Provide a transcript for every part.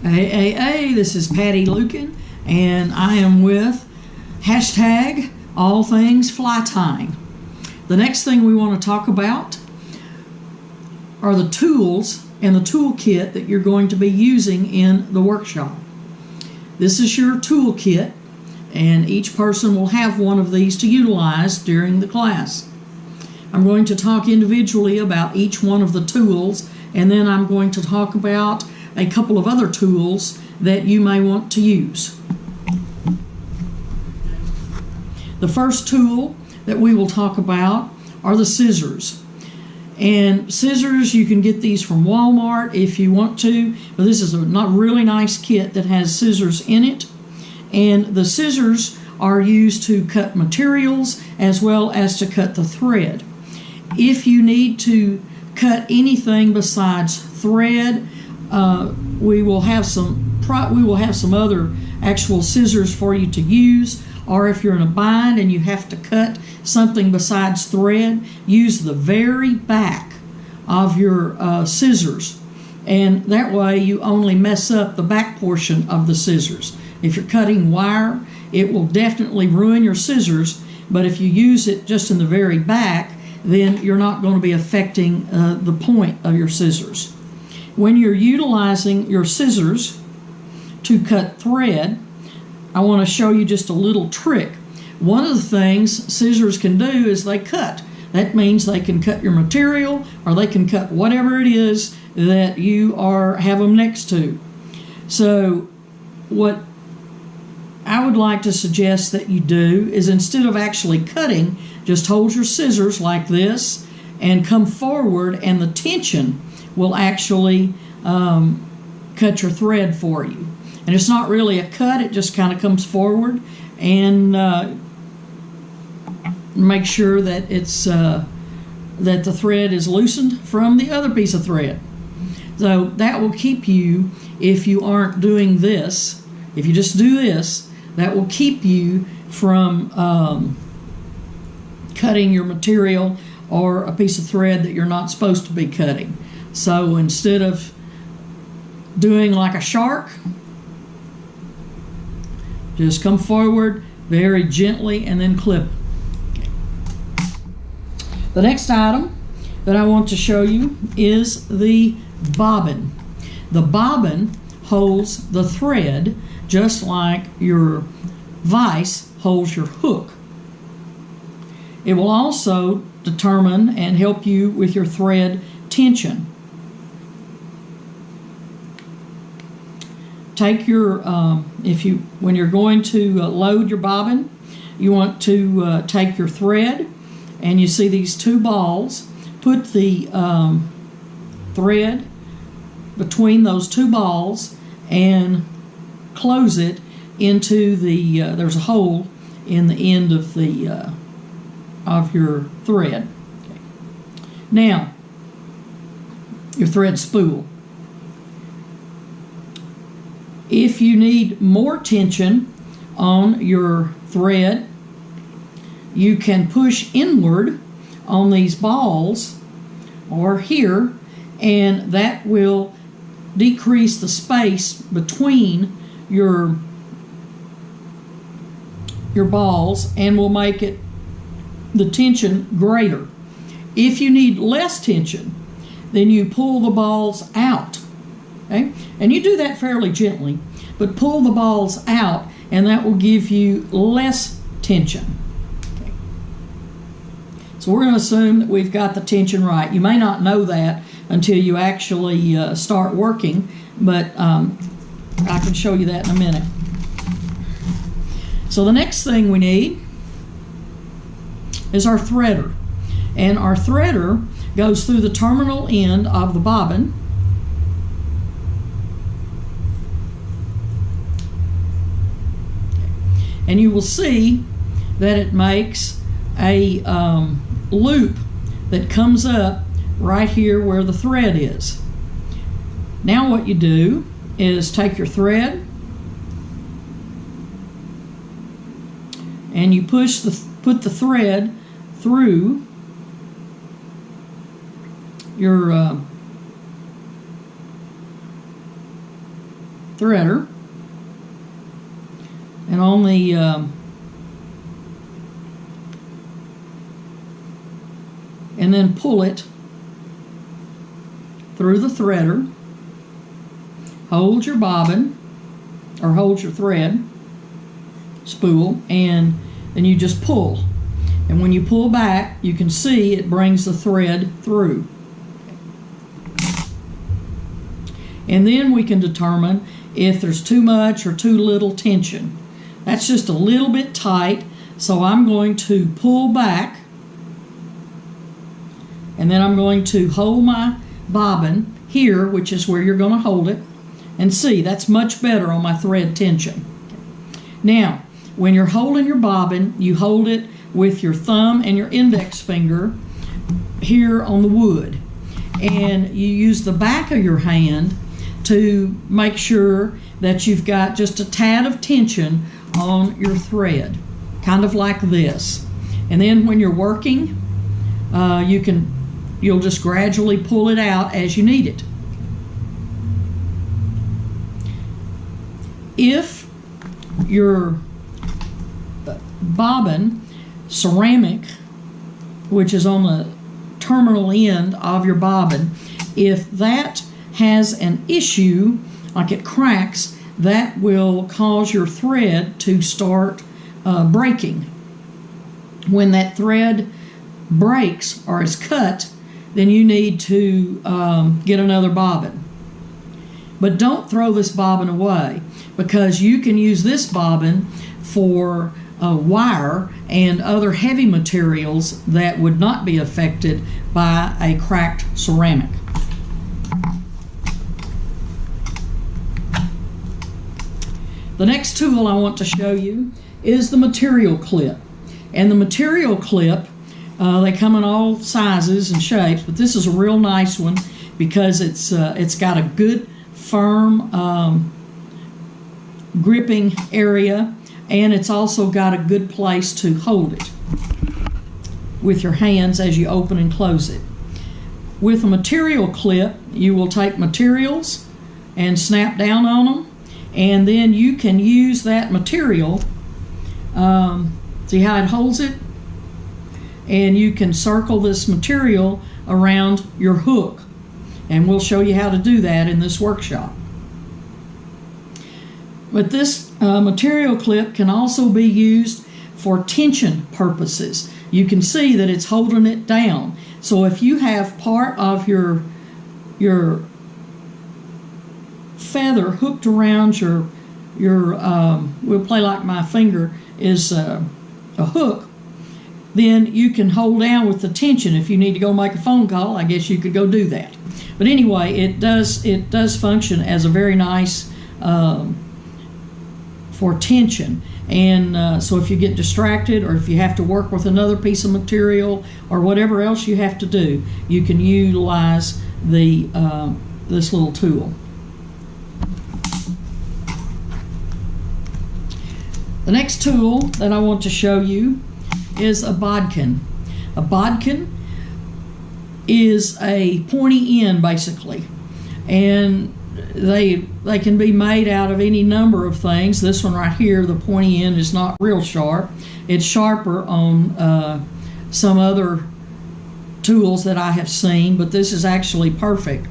Hey, this is Patty Lucan, and I am with hashtag all things fly tying. The next thing we want to talk about are the tools and the toolkit that you're going to be using in the workshop. This is your toolkit, and each person will have one of these to utilize during the class. I'm going to talk individually about each one of the tools, and then I'm going to talk about a couple of other tools that you may want to use. The first tool that we will talk about are the scissors. And scissors, you can get these from Walmart if you want to, but this is a not really nice kit that has scissors in it. And the scissors are used to cut materials as well as to cut the thread. If you need to cut anything besides thread, we will have some other actual scissors for you to use. Or if you're in a bind and you have to cut something besides thread, use the very back of your scissors, and that way you only mess up the back portion of the scissors. If you're cutting wire, it will definitely ruin your scissors, but if you use it just in the very back, then you're not going to be affecting the point of your scissors. When you're utilizing your scissors to cut thread, I want to show you just a little trick. One of the things scissors can do is they cut. That means they can cut your material, or they can cut whatever it is that you have them next to. So what I would like to suggest that you do is, instead of actually cutting, just hold your scissors like this and come forward, and the tension will actually cut your thread for you. And it's not really a cut, it just kind of comes forward, and make sure that it's that the thread is loosened from the other piece of thread. So that will keep you, if you aren't doing this, if you just do this, that will keep you from cutting your material or a piece of thread that you're not supposed to be cutting. So instead of doing like a shark, just come forward very gently and then clip. The next item that I want to show you is the bobbin. The bobbin holds the thread just like your vise holds your hook. It will also determine and help you with your thread tension. Take your, when you're going to load your bobbin, you want to take your thread, and you see these two balls. Put the thread between those two balls and close it into the, there's a hole in the end of the of your thread. Okay. Now, your thread spool. If you need more tension on your thread, you can push inward on these balls or here, and that will decrease the space between your balls and will make the tension greater. If you need less tension, then you pull the balls out. Okay? And you do that fairly gently, but pull the balls out, and that will give you less tension. Okay. So we're going to assume that we've got the tension right. You may not know that until you actually start working, but I can show you that in a minute. So the next thing we need is our threader. And our threader goes through the terminal end of the bobbin. And you will see that it makes a loop that comes up right here where the thread is. Now what you do is take your thread and you put the thread through your threader, and on the and then pull it through the threader. Hold your bobbin, or hold your thread spool, and then you just pull. And when you pull back, you can see it brings the thread through. And then we can determine if there's too much or too little tension. That's just a little bit tight, so I'm going to pull back, and then I'm going to hold my bobbin here, which is where you're going to hold it, and see, that's much better on my thread tension. Now, when you're holding your bobbin, you hold it with your thumb and your index finger here on the wood, and you use the back of your hand to make sure that you've got just a tad of tension on your thread, kind of like this. And then when you're working, you'll just gradually pull it out as you need it. If your bobbin ceramic, which is on the terminal end of your bobbin, if that has an issue, like it cracks, that will cause your thread to start breaking. When that thread breaks or is cut, then you need to get another bobbin. But don't throw this bobbin away, because you can use this bobbin for wire and other heavy materials that would not be affected by a cracked ceramic. The next tool I want to show you is the material clip. And the material clip, they come in all sizes and shapes, but this is a real nice one because it's got a good firm gripping area, and it's also got a good place to hold it with your hands as you open and close it. With a material clip, you will take materials and snap down on them, and then you can use that material, see how it holds it? And you can circle this material around your hook, and we'll show you how to do that in this workshop. But this material clip can also be used for tension purposes. You can see that it's holding it down. So if you have part of your feather hooked around your we'll play like my finger is a hook, then you can hold down with the tension. If you need to go make a phone call, I guess you could go do that. But anyway, it does function as a very nice for tension. And so if you get distracted, or if you have to work with another piece of material, or whatever else you have to do, you can utilize the this little tool. The next tool that I want to show you is a bodkin. A bodkin is a pointy end, basically, and they can be made out of any number of things. This one right here, the pointy end, is not real sharp. It's sharper on some other tools that I have seen, but this is actually perfect.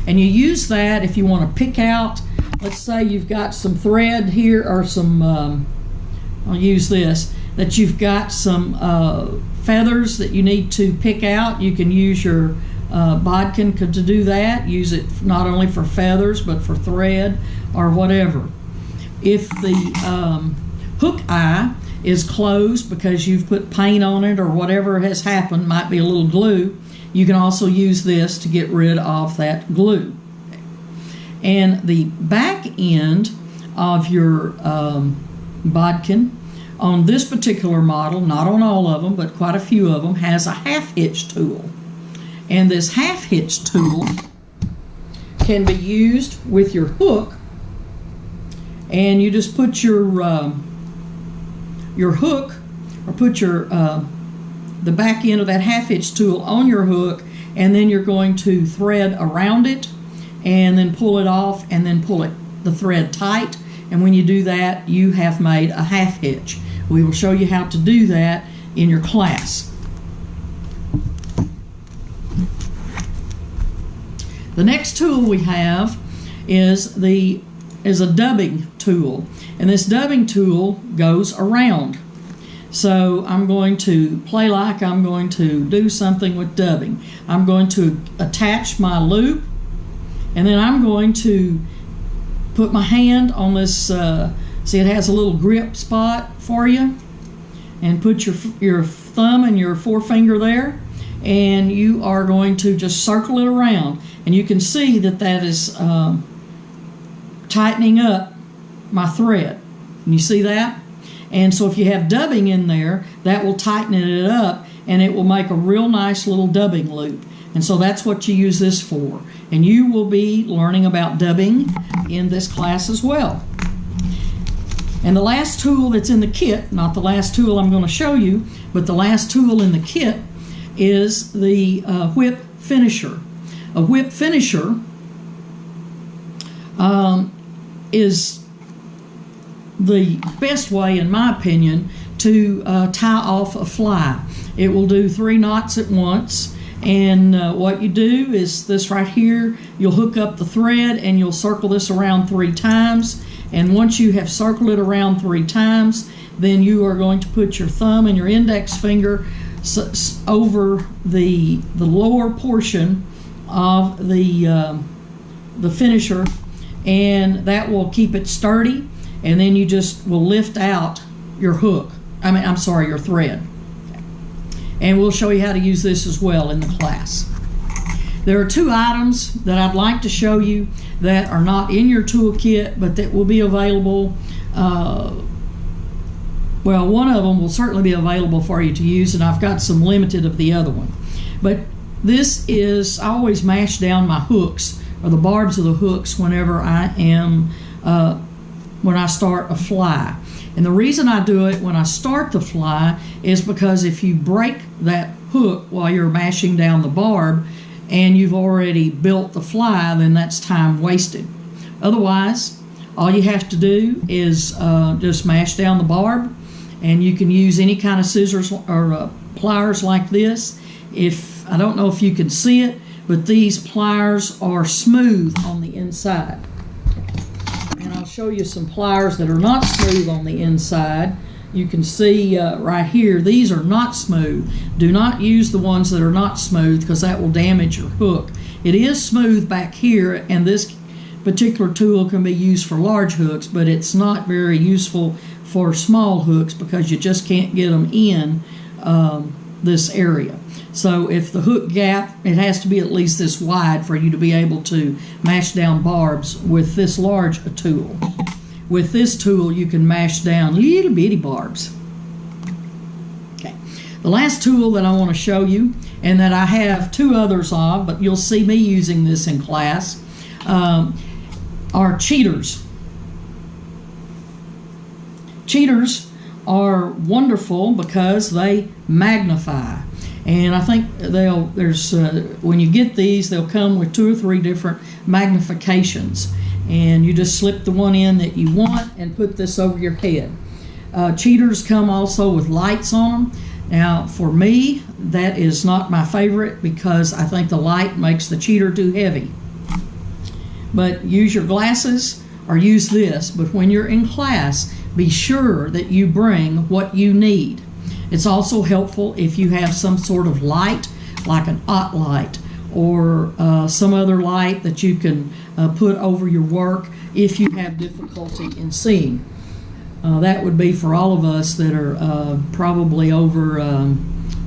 And you use that if you want to pick out, let's say you've got some thread here, or some I'll use this, that you've got some feathers that you need to pick out. You can use your bodkin to do that. Use it not only for feathers, but for thread or whatever. If the hook eye is closed because you've put paint on it or whatever has happened, might be a little glue, you can also use this to get rid of that glue. And the back end of your bodkin on this particular model, not on all of them, but quite a few of them, has a half hitch tool. And this half hitch tool can be used with your hook, and you just put your hook, or put your the back end of that half hitch tool on your hook, and then you're going to thread around it and then pull it off and then pull it the thread tight, and when you do that, you have made a half hitch. We will show you how to do that in your class. The next tool we have is a dubbing tool, and this dubbing tool goes around. So I'm going to play like I'm going to do something with dubbing. I'm going to attach my loop, and then I'm going to put my hand on this, see it has a little grip spot for you, and put your thumb and your forefinger there, and you are going to just circle it around, and you can see that that is tightening up my thread. Can you see that? And so if you have dubbing in there, that will tighten it up, and it will make a real nice little dubbing loop. And so that's what you use this for. And you will be learning about dubbing in this class as well. And the last tool that's in the kit, not the last tool I'm going to show you, but the last tool in the kit is the whip finisher. A whip finisher is the best way, in my opinion, to tie off a fly. It will do 3 knots at once, and what you do is this right here, you'll hook up the thread and you'll circle this around 3 times, and once you have circled it around 3 times, then you are going to put your thumb and your index finger over the lower portion of the finisher, and that will keep it sturdy. And then you just will lift out your hook. Your thread. And we'll show you how to use this as well in the class. There are 2 items that I'd like to show you that are not in your toolkit, but that will be available. Well, one of them will certainly be available for you to use, and I've got some limited of the other one. But this is, I always mash down my hooks, or the barbs of the hooks, whenever I am when I start a fly. And the reason I do it when I start the fly is because if you break that hook while you're mashing down the barb and you've already built the fly, then that's time wasted. Otherwise, all you have to do is just mash down the barb, and you can use any kind of scissors or pliers like this. I don't know if you can see it, but these pliers are smooth on the inside. And I'll show you some pliers that are not smooth on the inside. You can see right here, these are not smooth. Do not use the ones that are not smooth, because that will damage your hook. It is smooth back here, and this particular tool can be used for large hooks, but it's not very useful for small hooks because you just can't get them in this area. So if the hook gap, it has to be at least this wide for you to be able to mash down barbs with this large a tool. With this tool, you can mash down little bitty barbs. Okay. The last tool that I want to show you, and that I have 2 others of, but you'll see me using this in class, are cheaters. Cheaters are wonderful because they magnify. And I think when you get these, they'll come with 2 or 3 different magnifications. And you just slip the one in that you want and put this over your head. Cheaters come also with lights on them. Now, for me, that is not my favorite because I think the light makes the cheater too heavy. But use your glasses or use this. But when you're in class, be sure that you bring what you need. It's also helpful if you have some sort of light, like an OT light, or some other light that you can put over your work if you have difficulty in seeing. That would be for all of us that are probably over,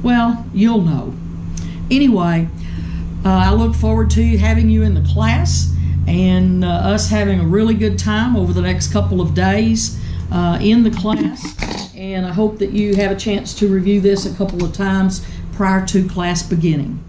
well, you'll know. Anyway, I look forward to having you in the class and us having a really good time over the next couple of days in the class. And I hope that you have a chance to review this a couple of times prior to class beginning.